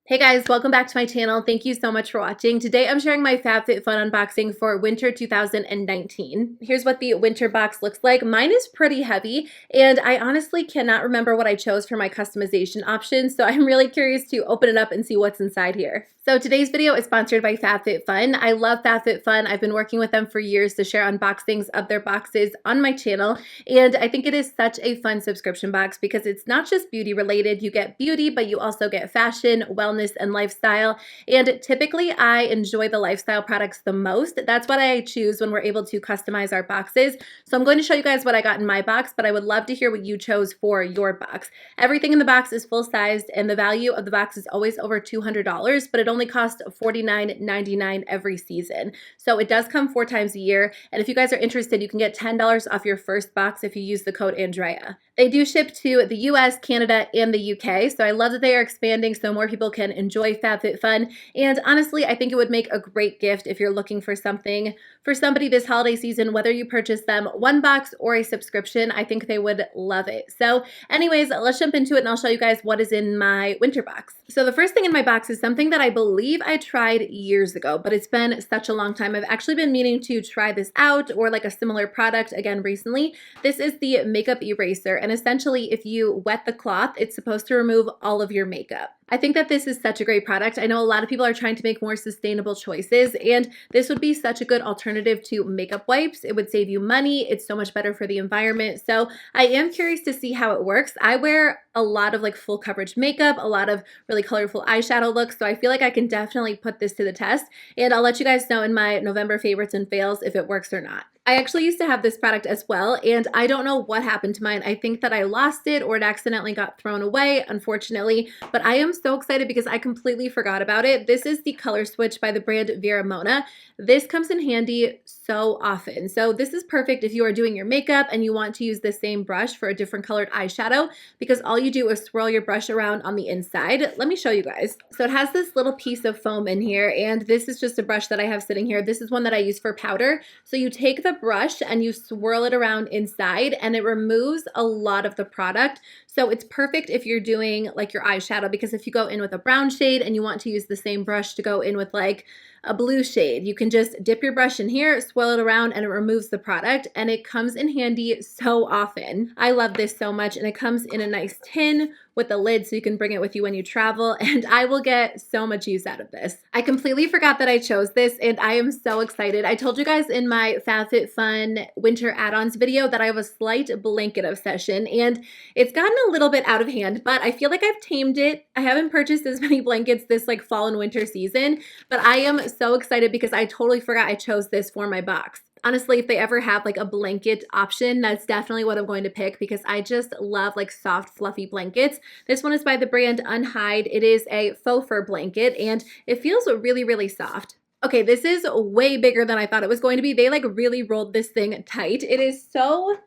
Hey guys, welcome back to my channel. Thank you so much for watching. Today I'm sharing my FabFitFun unboxing for winter 2019. Here's what the winter box looks like. Mine is pretty heavy and I honestly cannot remember what I chose for my customization options, so I'm really curious to open it up and see what's inside here. So today's video is sponsored by FabFitFun. I love FabFitFun. I've been working with them for years to share unboxings of their boxes on my channel, and I think it is such a fun subscription box because it's not just beauty related. You get beauty, but you also get fashion, wellness, and lifestyle. And typically I enjoy the lifestyle products the most. That's what I choose when we're able to customize our boxes. So I'm going to show you guys what I got in my box, but I would love to hear what you chose for your box. Everything in the box is full sized and the value of the box is always over $200, but it only costs $49.99 every season. So it does come 4 times a year. And if you guys are interested, you can get $10 off your first box if you use the code ANDREA. They do ship to the US, Canada, and the UK. So I love that they are expanding so more people can enjoy FabFitFun. And honestly, I think it would make a great gift if you're looking for something for somebody this holiday season, whether you purchase them one box or a subscription. I think they would love it. So anyways, let's jump into it and I'll show you guys what is in my winter box. So the first thing in my box is something that I believe I tried years ago, but it's been such a long time. I've actually been meaning to try this out or like a similar product again recently. This is the makeup eraser. And essentially, if you wet the cloth, it's supposed to remove all of your makeup. I think that this is such a great product. I know a lot of people are trying to make more sustainable choices, and this would be such a good alternative to makeup wipes. It would save you money. It's so much better for the environment. So I am curious to see how it works. I wear a lot of like full coverage makeup, a lot of really colorful eyeshadow looks, so I feel like I can definitely put this to the test, and I'll let you guys know in my November favorites and fails if it works or not. I actually used to have this product as well, and I don't know what happened to mine. I think that I lost it or it accidentally got thrown away, unfortunately, but I am so excited because I completely forgot about it. This is the Color Switch by the brand Vera Mona. This comes in handy so often. So this is perfect if you are doing your makeup and you want to use the same brush for a different colored eyeshadow, because all you do is swirl your brush around on the inside. Let me show you guys. So it has this little piece of foam in here, and this is just a brush that I have sitting here. This is one that I use for powder. So you take the brush and you swirl it around inside and it removes a lot of the product. So it's perfect if you're doing like your eyeshadow, because if you go in with a brown shade and you want to use the same brush to go in with like a blue shade, you can just dip your brush in here, swirl it around, and it removes the product, and it comes in handy so often. I love this so much, and it comes in a nice tin with a lid so you can bring it with you when you travel, and I will get so much use out of this. I completely forgot that I chose this, and I am so excited. I told you guys in my FabFitFun Winter add-ons video that I have a slight blanket obsession, and it's gotten a little bit out of hand, but I feel like I've tamed it. I haven't purchased as many blankets this like fall and winter season, but I am so excited because I totally forgot I chose this for my box. Honestly, if they ever have like a blanket option, that's definitely what I'm going to pick because I just love like soft, fluffy blankets. This one is by the brand Unhide. It is a faux fur blanket and it feels really, really soft. Okay, this is way bigger than I thought it was going to be. They like really rolled this thing tight. It is so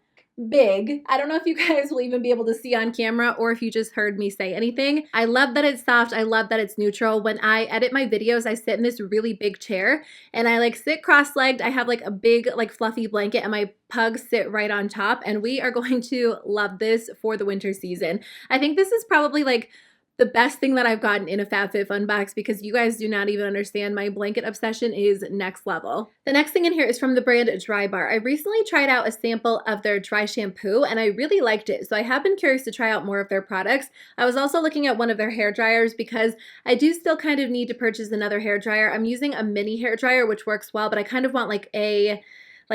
big. I don't know if you guys will even be able to see on camera or if you just heard me say anything. I love that it's soft. I love that it's neutral. When I edit my videos, I sit in this really big chair and I like sit cross-legged. I have like a big like fluffy blanket and my pugs sit right on top, and we are going to love this for the winter season. I think this is probably like the best thing that I've gotten in a FabFitFun box because you guys do not even understand. My blanket obsession is next level. The next thing in here is from the brand Dry Bar. I recently tried out a sample of their dry shampoo and I really liked it. So I have been curious to try out more of their products. I was also looking at one of their hair dryers because I do still kind of need to purchase another hair dryer. I'm using a mini hair dryer, which works well, but I kind of want like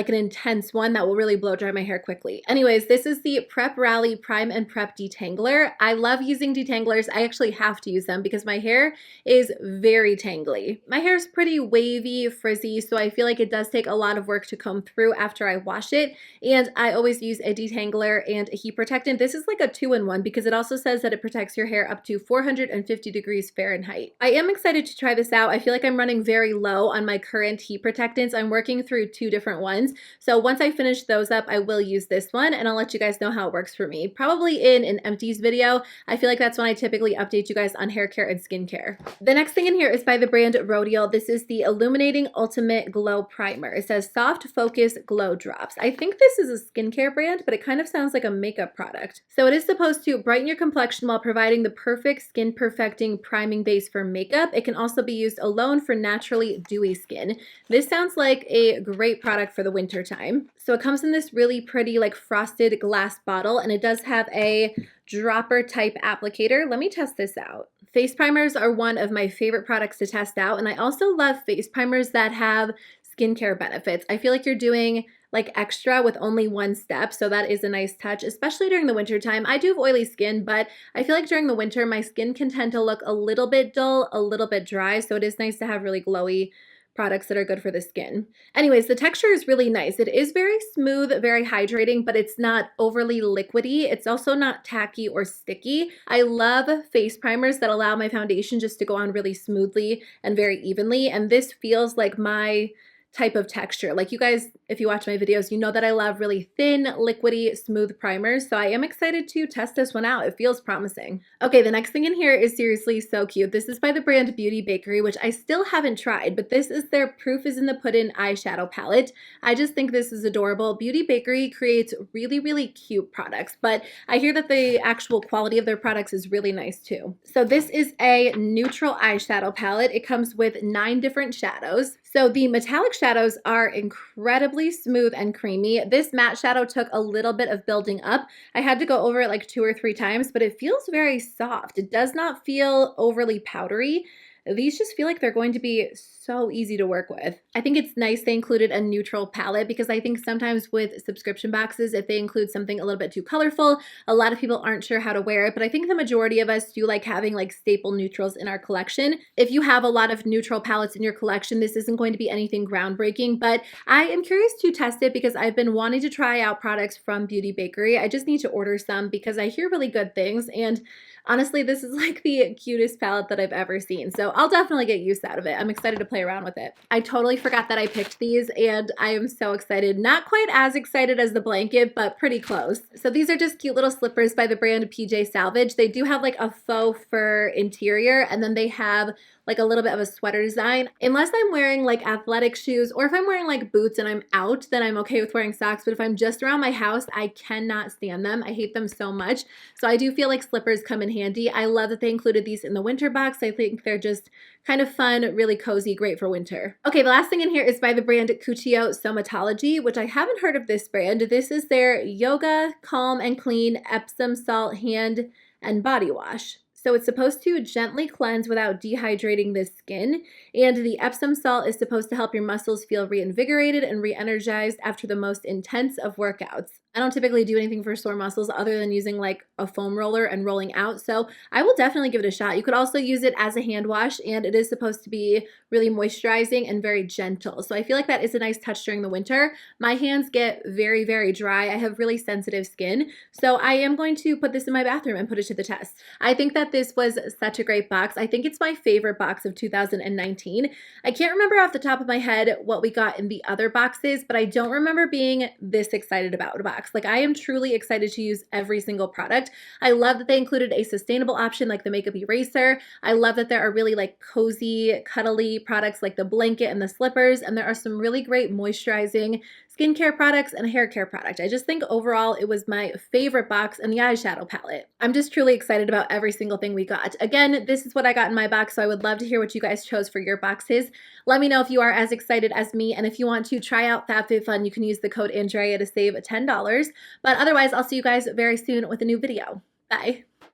an intense one that will really blow dry my hair quickly. Anyways, this is the Prep Rally Prime and Prep Detangler. I love using detanglers. I actually have to use them because my hair is very tangly. My hair is pretty wavy, frizzy, so I feel like it does take a lot of work to comb through after I wash it. And I always use a detangler and a heat protectant. This is like a 2-in-1 because it also says that it protects your hair up to 450 degrees Fahrenheit. I am excited to try this out. I feel like I'm running very low on my current heat protectants. I'm working through 2 different ones. ones. So once I finish those up, I will use this one and I'll let you guys know how it works for me. Probably in an empties video. I feel like that's when I typically update you guys on hair care and skincare. The next thing in here is by the brand Rodial. This is the Illuminating Ultimate Glow Primer. It says Soft Focus Glow Drops. I think this is a skincare brand, but it kind of sounds like a makeup product. So it is supposed to brighten your complexion while providing the perfect skin perfecting priming base for makeup. It can also be used alone for naturally dewy skin. This sounds like a great product for the winter time. So it comes in this really pretty like frosted glass bottle, and it does have a dropper type applicator. Let me test this out. Face primers are one of my favorite products to test out, and I also love face primers that have skincare benefits. I feel like you're doing like extra with only one step, so that is a nice touch, especially during the winter time. I do have oily skin, but I feel like during the winter my skin can tend to look a little bit dull, a little bit dry, so it is nice to have really glowy products that are good for the skin. Anyways, the texture is really nice. It is very smooth, very hydrating, but it's not overly liquidy. It's also not tacky or sticky. I love face primers that allow my foundation just to go on really smoothly and very evenly, and this feels like my type of texture. Like you guys, if you watch my videos, you know that I love really thin, liquidy, smooth primers. So I am excited to test this one out. It feels promising. Okay, the next thing in here is seriously so cute. This is by the brand Beauty Bakery, which I still haven't tried, but this is their Proof is in the Puddin eyeshadow palette. I just think this is adorable. Beauty Bakery creates really, really cute products, but I hear that the actual quality of their products is really nice too. So this is a neutral eyeshadow palette. It comes with 9 different shadows. So the metallic shadows are incredibly smooth and creamy. This matte shadow took a little bit of building up. I had to go over it like 2 or 3 times, but it feels very soft. It does not feel overly powdery. These just feel like they're going to be so easy to work with. I think it's nice they included a neutral palette because I think sometimes with subscription boxes, if they include something a little bit too colorful, a lot of people aren't sure how to wear it, but I think the majority of us do like having like staple neutrals in our collection. If you have a lot of neutral palettes in your collection, this isn't going to be anything groundbreaking, but I am curious to test it because I've been wanting to try out products from Beauty Bakery. I just need to order some because I hear really good things, and honestly, this is like the cutest palette that I've ever seen. So I'll definitely get use out of it. I'm excited to play around with it. I totally forgot that I picked these and I am so excited. Not quite as excited as the blanket, but pretty close. So these are just cute little slippers by the brand PJ Salvage. They do have like a faux fur interior, and then they have like a little bit of a sweater design. Unless I'm wearing like athletic shoes, or if I'm wearing like boots and I'm out, then I'm okay with wearing socks. But if I'm just around my house, I cannot stand them. I hate them so much. So I do feel like slippers come in handy. I love that they included these in the winter box. I think they're just kind of fun, really cozy, great for winter. Okay, the last thing in here is by the brand Cuccio Somatology, which I haven't heard of this brand. This is their Yoga Calm and Clean Epsom Salt Hand and Body Wash. So it's supposed to gently cleanse without dehydrating the skin, and the Epsom salt is supposed to help your muscles feel reinvigorated and re-energized after the most intense of workouts. I don't typically do anything for sore muscles other than using like a foam roller and rolling out, so I will definitely give it a shot. You could also use it as a hand wash, and it is supposed to be really moisturizing and very gentle. So I feel like that is a nice touch during the winter. My hands get very, very dry. I have really sensitive skin, so I am going to put this in my bathroom and put it to the test. I think that this was such a great box. I think it's my favorite box of 2019. I can't remember off the top of my head what we got in the other boxes, but I don't remember being this excited about a box. Like I am truly excited to use every single product. I love that they included a sustainable option like the makeup eraser. I love that there are really like cozy, cuddly products like the blanket and the slippers, and there are some really great moisturizing skincare products and hair care product. I just think overall it was my favorite box, and the eyeshadow palette. I'm just truly excited about every single thing we got. Again, this is what I got in my box, so I would love to hear what you guys chose for your boxes. Let me know if you are as excited as me, and if you want to try out FabFitFun, you can use the code ANDREA to save $10. But otherwise, I'll see you guys very soon with a new video. Bye.